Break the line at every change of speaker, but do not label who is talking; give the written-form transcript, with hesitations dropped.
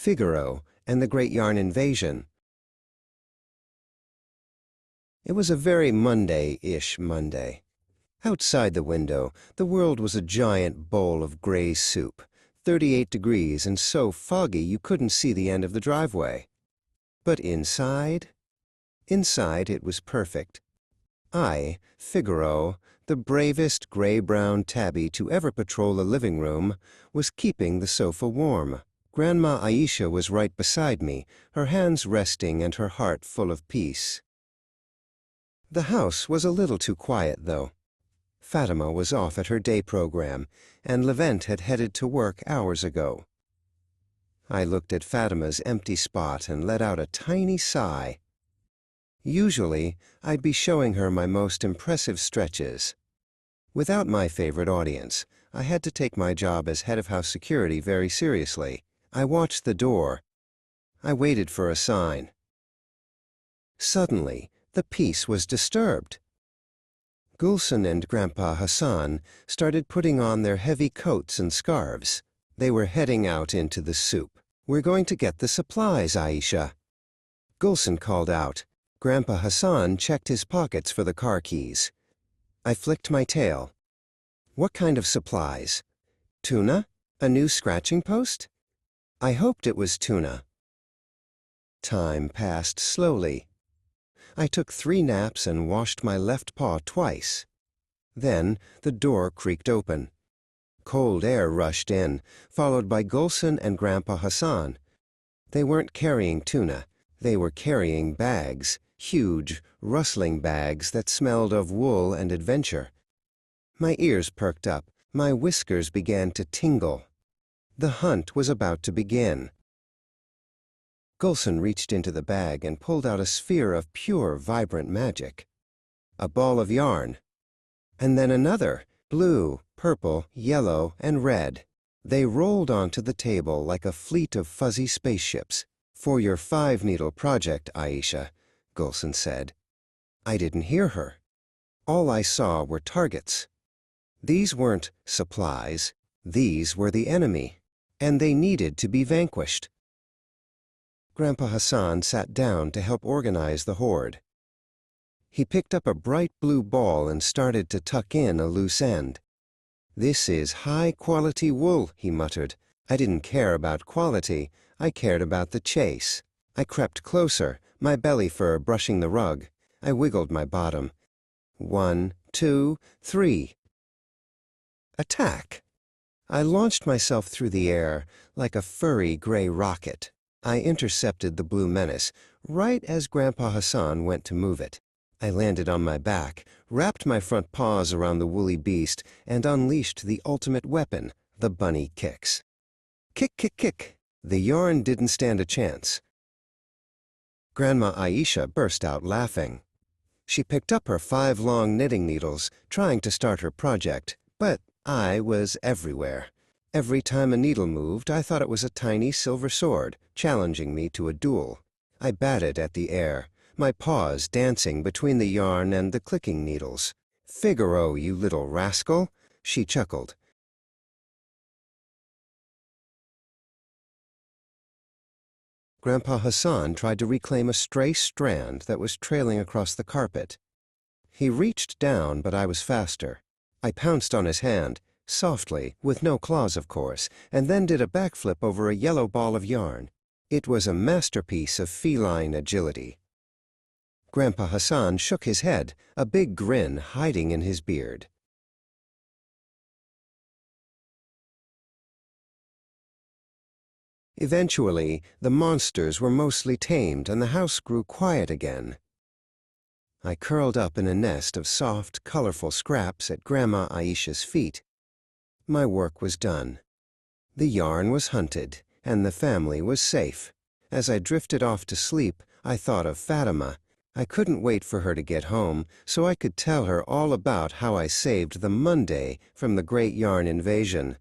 Figaro, and the Great Yarn Invasion. It was a very Monday-ish Monday. Outside the window, the world was a giant bowl of gray soup, 38 degrees and so foggy you couldn't see the end of the driveway. But inside it was perfect. I, Figaro, the bravest gray-brown tabby to ever patrol a living room, was keeping the sofa warm. Grandma Aisha was right beside me, her hands resting and her heart full of peace. The house was a little too quiet, though. Fatima was off at her day program, and Levent had headed to work hours ago. I looked at Fatima's empty spot and let out a tiny sigh. Usually, I'd be showing her my most impressive stretches. Without my favorite audience, I had to take my job as head of house security very seriously. I watched the door. I waited for a sign. Suddenly, the peace was disturbed. Gulsen and Grandpa Hassan started putting on their heavy coats and scarves. They were heading out into the soup. "We're going to get the supplies, Aisha." Gulsen called out. Grandpa Hassan checked his pockets for the car keys. I flicked my tail. "What kind of supplies? Tuna? A new scratching post?" I hoped it was tuna. Time passed slowly. I took 3 naps and washed my left paw twice. Then the door creaked open. Cold air rushed in, followed by Gulsen and Grandpa Hassan. They weren't carrying tuna. They were carrying bags, huge, rustling bags that smelled of wool and adventure. My ears perked up. My whiskers began to tingle. The hunt was about to begin. Gulsen reached into the bag and pulled out a sphere of pure, vibrant magic. A ball of yarn. And then another, blue, purple, yellow, and red. They rolled onto the table like a fleet of fuzzy spaceships. "For your 5-needle project, Aisha," Gulsen said. I didn't hear her. All I saw were targets. These weren't supplies. These were the enemy. And they needed to be vanquished. Grandpa Hassan sat down to help organize the horde. He picked up a bright blue ball and started to tuck in a loose end. "This is high-quality wool," he muttered. I didn't care about quality. I cared about the chase. I crept closer, my belly fur brushing the rug. I wiggled my bottom. 1, 2, 3. Attack! I launched myself through the air like a furry gray rocket. I intercepted the blue menace right as Grandpa Hassan went to move it. I landed on my back, wrapped my front paws around the woolly beast, and unleashed the ultimate weapon, the bunny kicks. Kick, kick, kick. The yarn didn't stand a chance. Grandma Aisha burst out laughing. She picked up her 5 long knitting needles, trying to start her project, but I was everywhere. Every time a needle moved, I thought it was a tiny silver sword, challenging me to a duel. I batted at the air, my paws dancing between the yarn and the clicking needles. "Figaro, you little rascal," she chuckled. Grandpa Hassan tried to reclaim a stray strand that was trailing across the carpet. He reached down, but I was faster. I pounced on his hand, softly, with no claws of course, and then did a backflip over a yellow ball of yarn. It was a masterpiece of feline agility. Grandpa Hassan shook his head, a big grin hiding in his beard. Eventually, the monsters were mostly tamed and the house grew quiet again. I curled up in a nest of soft, colorful scraps at Grandma Aisha's feet. My work was done. The yarn was hunted, and the family was safe. As I drifted off to sleep, I thought of Fatima. I couldn't wait for her to get home, so I could tell her all about how I saved the Monday from the Great Yarn Invasion.